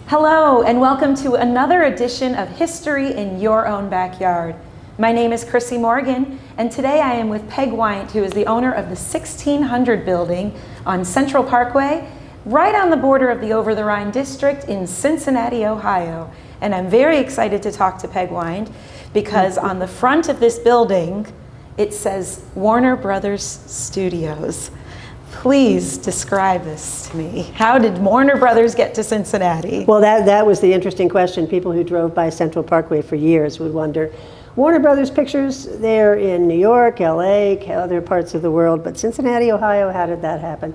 Hello, and welcome to another edition of History in Your Own Backyard. My name is Chrissy Morgan, and today I am with Peg Wyant, who is the owner of the 1600 building on Central Parkway, right on the border of the Over the Rhine district in Cincinnati, Ohio. And I'm very excited to talk to Peg Wyant because on the front of this building, it says Warner Brothers Studios. Please describe this to me. How did Warner Brothers get to Cincinnati? Well, that was the interesting question. People who drove by Central Parkway for years would wonder, Warner Brothers Pictures, they're in New York, LA, other parts of the world, but Cincinnati, Ohio, how did that happen?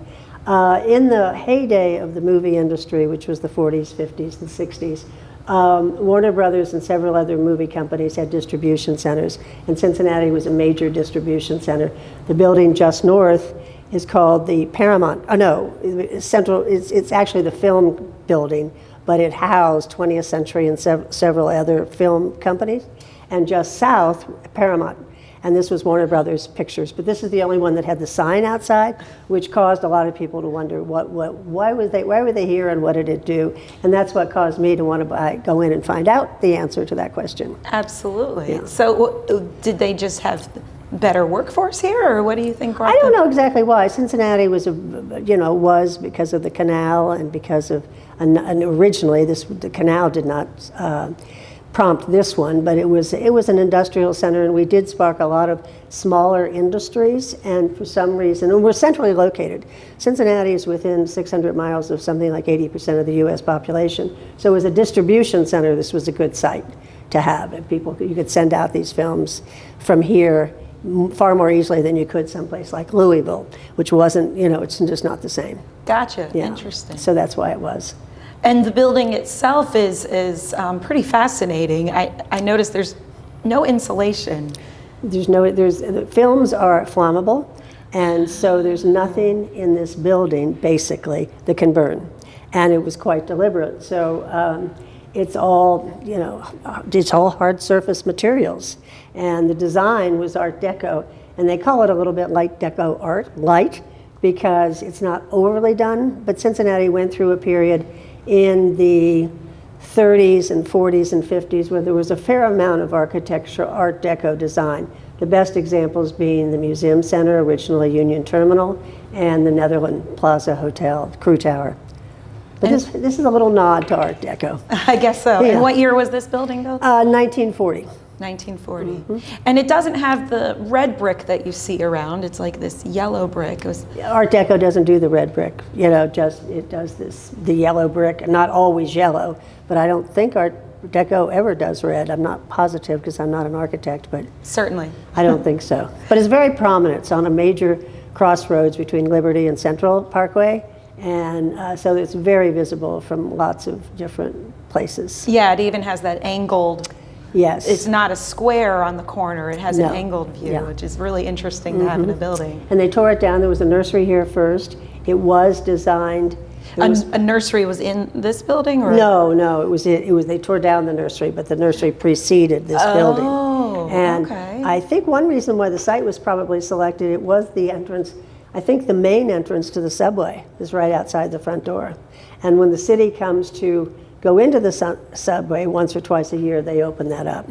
In the heyday of the movie industry, which was the 40s, 50s, and 60s, Warner Brothers and several other movie companies had distribution centers, and Cincinnati was a major distribution center. The building just north is called the Paramount, it's actually the film building, but it housed 20th Century and several other film companies. And just south, Paramount, and this was Warner Brothers Pictures. But this is the only one that had the sign outside, which caused a lot of people to wonder why were they here and what did it do? And that's what caused me to want to go in and find out the answer to that question. Absolutely. Yeah. So did they just have better workforce here, or what do you think? I don't know exactly why. Cincinnati was because of the canal and because of, and originally the canal did not prompt this one, but it was an industrial center, and we did spark a lot of smaller industries, and for some reason, and we're centrally located. Cincinnati is within 600 miles of something like 80% of the U.S. population, so as a distribution center, this was a good site to have. And you could send out these films from here far more easily than you could someplace like Louisville, which wasn't, it's just not the same. Gotcha. Yeah. Interesting. So that's why it was. And the building itself is pretty fascinating. I noticed there's no insulation. The films are flammable, and so there's nothing in this building, basically, that can burn. And it was quite deliberate. So it's all hard surface materials. And the design was Art Deco, and they call it a little bit light deco art, light, because it's not overly done. But Cincinnati went through a period in the 30s and 40s and 50s where there was a fair amount of architecture, Art Deco design. The best examples being the Museum Center, originally Union Terminal, and the Netherland Plaza Hotel, Crew Tower. But this is a little nod to Art Deco. I guess so. Yeah. And what year was this building built? 1940. 1940. Mm-hmm. And it doesn't have the red brick that you see around. It's like this yellow brick. Art Deco doesn't do the red brick. It does the yellow brick, not always yellow, but I don't think Art Deco ever does red. I'm not positive because I'm not an architect, but certainly. I don't think so. But it's very prominent. It's on a major crossroads between Liberty and Central Parkway, and so it's very visible from lots of different places. Yeah, it even has that angled. Yes. It's not a square on the corner. It has an angled view, Yeah. which is really interesting to have in a building. And they tore it down. There was a nursery here first. It was designed. A nursery was in this building, or No. It was they tore down the nursery, but the nursery preceded this building. Oh, and okay. I think one reason why the site was probably selected, it was the entrance. I think the main entrance to the subway is right outside the front door. And when the city comes to go into the subway once or twice a year, they open that up.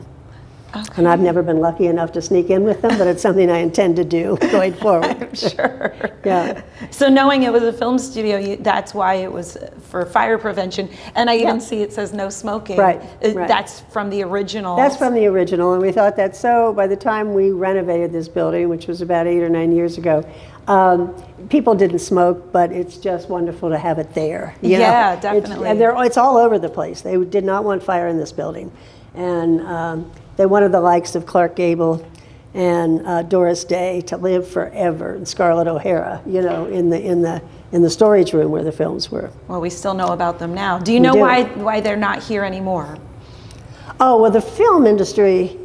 Okay. And I've never been lucky enough to sneak in with them, but it's something I intend to do going forward. I'm sure. Yeah. So knowing it was a film studio, that's why it was for fire prevention. And I even see it says no smoking. Right. That's from the original. That's from the original, and we thought that by the time we renovated this building, which was about 8 or 9 years ago, people didn't smoke, but it's just wonderful to have it there. Yeah, definitely. It's all over the place. They did not want fire in this building. And they wanted the likes of Clark Gable and Doris Day to live forever, and Scarlett O'Hara, in the storage room where the films were. Well, we still know about them now. Do you know why they're not here anymore? Oh, well, the film industry,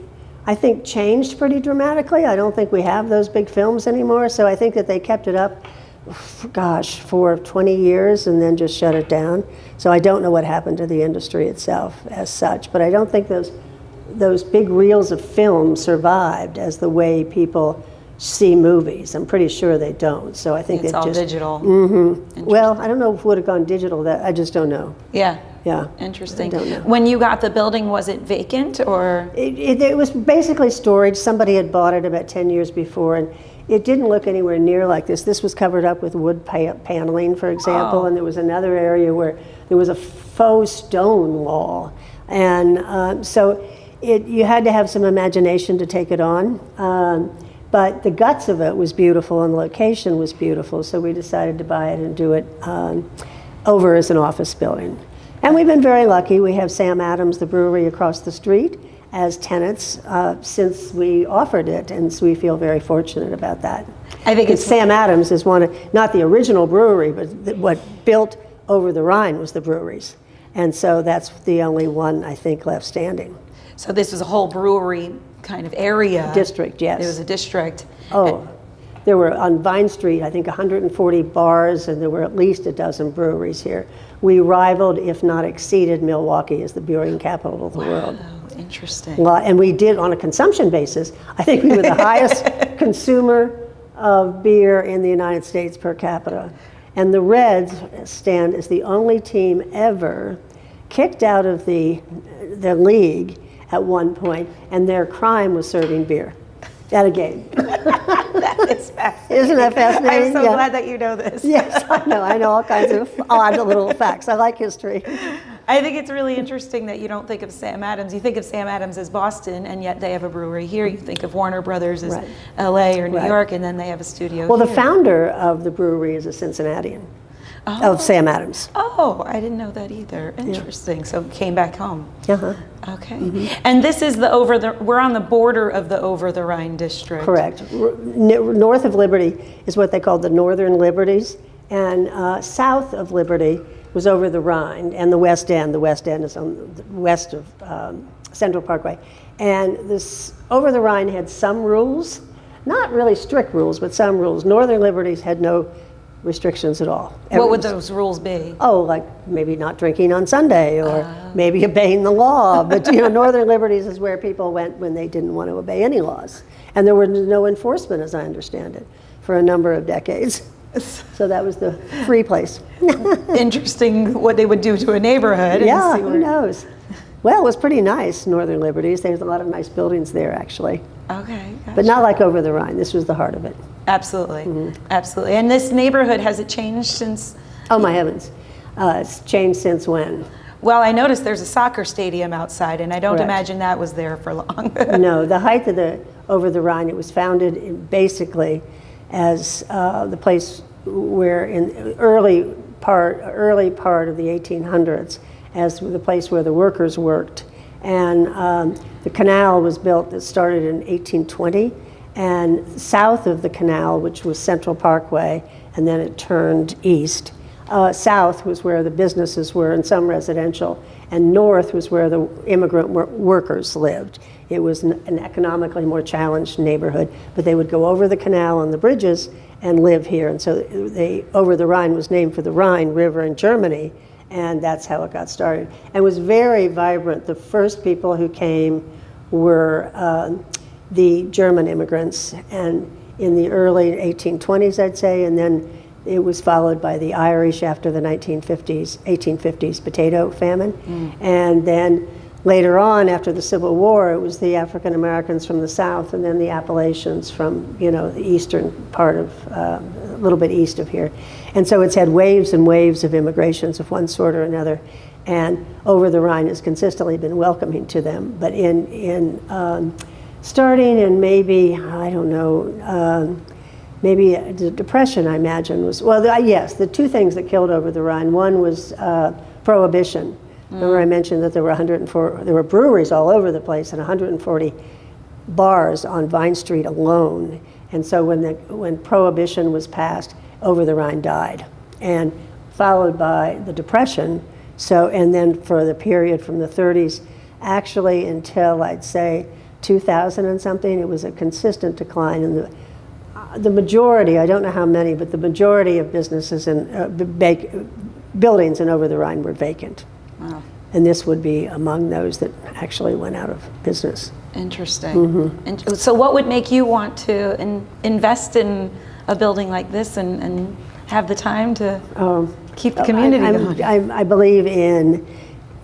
I think, changed pretty dramatically. I don't think we have those big films anymore, so I think that they kept it up, for 20 years and then just shut it down. So I don't know what happened to the industry itself as such, but I don't think those big reels of film survived as the way people see movies. I'm pretty sure they don't. So I think it's all digital. Mm-hmm. Well, I don't know if it would have gone digital. That I just don't know. Yeah. Yeah. Interesting. I don't know. When you got the building, was it vacant or? It was basically storage. Somebody had bought it about 10 years before, and it didn't look anywhere near like this. This was covered up with wood paneling, for example, Oh. and there was another area where there was a faux stone wall. And so you had to have some imagination to take it on. But the guts of it was beautiful and the location was beautiful, so we decided to buy it and do it over as an office building. And we've been very lucky. We have Sam Adams, the brewery across the street, as tenants since we offered it, and so we feel very fortunate about that. I think it's Sam Adams is one of, not the original brewery, but what built Over the Rhine was the breweries. And so that's the only one, I think, left standing. So this was a whole brewery kind of area. District, yes. It was a district. Oh, there were on Vine Street, I think 140 bars, and there were at least a dozen breweries here. We rivaled, if not exceeded, Milwaukee as the brewing capital of the world. Oh, interesting. And we did, on a consumption basis, I think we were the highest consumer of beer in the United States per capita. And the Reds stand as the only team ever kicked out of the league at one point, and their crime was serving beer at a game. That is fascinating. Isn't that fascinating? I'm so glad that you know this. Yes, I know all kinds of odd little facts. I like history. I think it's really interesting that you don't think of Sam Adams. You think of Sam Adams as Boston, and yet they have a brewery here. You think of Warner Brothers as Right. LA or New Right. York, and then they have a studio Well, here. the founder of the brewery is a Cincinnatian, of Sam Adams. Oh, I didn't know that either. Interesting. So came back home. Uh-huh. Okay. And this is we're on the border of the Over the Rhine district. Correct. North of Liberty is what they called the Northern Liberties, and south of Liberty was Over the Rhine, and the West End. The West End is on the west of Central Parkway. And this Over the Rhine had some rules, not really strict rules, but some rules. Northern Liberties had no restrictions at all. What would those rules be? Oh, like maybe not drinking on Sunday, or maybe obeying the law. But Northern Liberties is where people went when they didn't want to obey any laws. And there was no enforcement, as I understand it, for a number of decades. So that was the free place. Interesting what they would do to a neighborhood. Yeah, and see who knows? Well, it was pretty nice, Northern Liberties. There's a lot of nice buildings there, actually. Okay. Gotcha. But not like Over the Rhine. This was the heart of it. Absolutely. Absolutely. And this neighborhood, has it changed since? Oh, my heavens. It's changed since when? Well, I noticed there's a soccer stadium outside, and I don't Correct. imagine that was there for long. No, the height of the Over the Rhine, it was founded basically as the place where in early part of the 1800s, as the place where the workers worked. And the canal was built, that started in 1820, and south of the canal, which was Central Parkway, and then it turned east. South was where the businesses were and some residential, and north was where the immigrant workers lived. It was an economically more challenged neighborhood, but they would go over the canal on the bridges and live here. And so Over the Rhine was named for the Rhine River in Germany, and that's how it got started. And it was very vibrant. The first people who came were the German immigrants, and in the early 1820s, I'd say, and then it was followed by the Irish after the 1850s potato famine. And then later on, after the Civil War, it was the African Americans from the South, and then the Appalachians from, the eastern part of, a little bit east of here. And so it's had waves and waves of immigrations of one sort or another. And Over the Rhine has consistently been welcoming to them. But starting in maybe, I don't know, maybe the Depression, I imagine, was, yes, the two things that killed Over the Rhine. One was Prohibition. Remember I mentioned that there were breweries all over the place and 140 bars on Vine Street alone. And so when Prohibition was passed, Over the Rhine died. And followed by the Depression, and then for the period from the 30s, actually until I'd say 2000 and something, it was a consistent decline. And the majority, I don't know how many, but the majority of businesses and buildings in Over the Rhine were vacant. Wow. And this would be among those that actually went out of business. Interesting. And so what would make you want to invest in a building like this and have the time to keep the community going? I believe in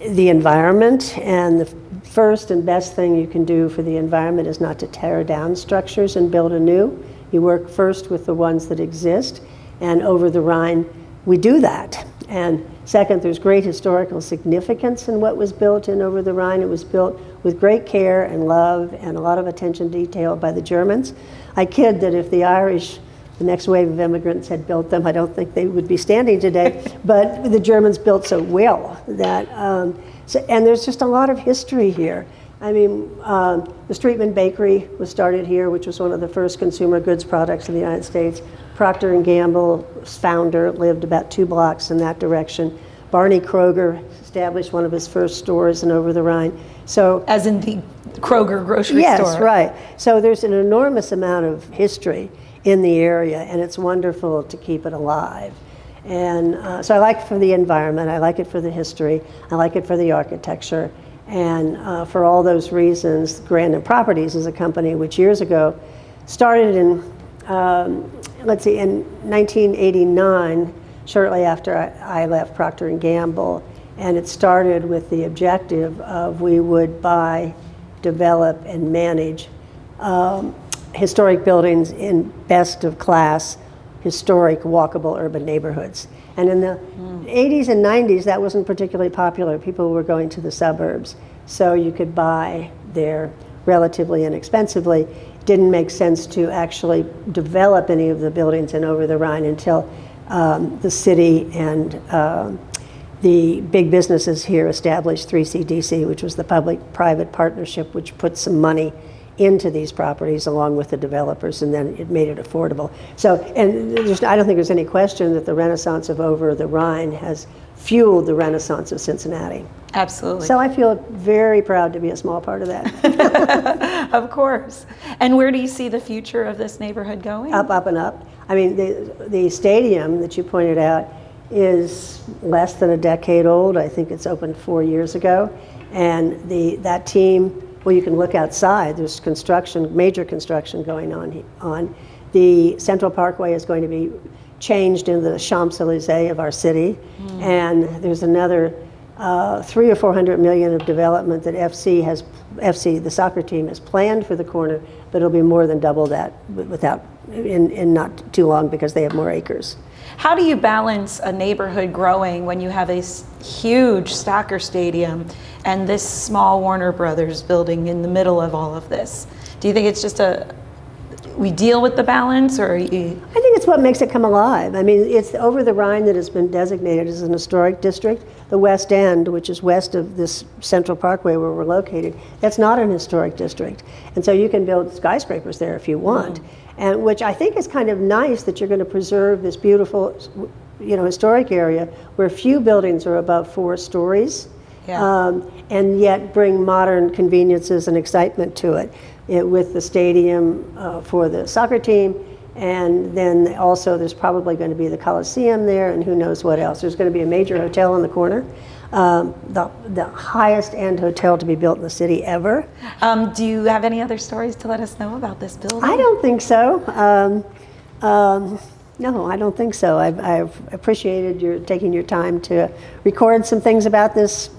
the environment, and the first and best thing you can do for the environment is not to tear down structures and build anew. You work first with the ones that exist, and Over the Rhine, we do that. And second, there's great historical significance in what was built in Over the Rhine. It was built with great care and love and a lot of attention to detail by the Germans. I kid that if the Irish, the next wave of immigrants, had built them, I don't think they would be standing today. But the Germans built so well that, and there's just a lot of history here. I mean, the Streetman Bakery was started here, which was one of the first consumer goods products in the United States. Procter & Gamble's founder lived about 2 blocks in that direction. Barney Kroger established one of his first stores in Over the Rhine. So, as in the Kroger grocery store. Yes, right. So there's an enormous amount of history in the area, and it's wonderful to keep it alive. And so I like it for the environment, I like it for the history, I like it for the architecture, and for all those reasons, Grandin Properties is a company which years ago started in, in 1989, shortly after I left Procter & Gamble, and it started with the objective of we would buy, develop, and manage historic buildings in best of class, historic, walkable urban neighborhoods. And in the 80s and 90s, that wasn't particularly popular. People were going to the suburbs, so you could buy there relatively inexpensively. It didn't make sense to actually develop any of the buildings in Over the Rhine until the city and the big businesses here established 3CDC, which was the public-private partnership, which put some money into these properties along with the developers, and then it made it affordable. So, and I don't think there's any question that the Renaissance of Over the Rhine has fueled the Renaissance of Cincinnati. Absolutely. So I feel very proud to be a small part of that. Of course. And where do you see the future of this neighborhood going? Up, up, and up. I mean, the stadium that you pointed out is less than a decade old. I think it's opened 4 years ago. And that team, well, you can look outside. There's construction, major construction going on. The Central Parkway is going to be changed into the Champs-Élysées of our city. And there's another 300 or 400 million of development that FC, the soccer team, has planned for the corner, but it'll be more than double that in not too long because they have more acres. How do you balance a neighborhood growing when you have a huge soccer stadium and this small Warner Brothers building in the middle of all of this? Do you think it's just we deal with the balance, or I think it's what makes it come alive. I mean, it's Over the Rhine that has been designated as an historic district. The West End, which is west of this Central Parkway where we're located, that's not an historic district. And so you can build skyscrapers there if you want. And which I think is kind of nice that you're going to preserve this beautiful, historic area where few buildings are above 4 stories. And yet bring modern conveniences and excitement to it, with the stadium for the soccer team, and then also there's probably going to be the Coliseum there, and who knows what else. There's going to be a major hotel in the corner, the highest end hotel to be built in the city ever. Do you have any other stories to let us know about this building? I don't think so. No, I don't think so. I've appreciated your taking your time to record some things about this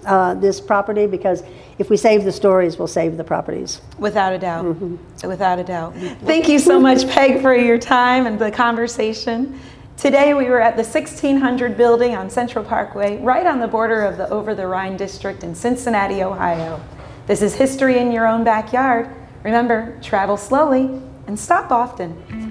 property, because if we save the stories, we'll save the properties. Without a doubt. Without a doubt. Thank you so much, Peg, for your time and the conversation. Today we were at the 1600 building on Central Parkway, right on the border of the Over the Rhine district in Cincinnati, Ohio. This is History in Your Own Backyard. Remember, travel slowly and stop often.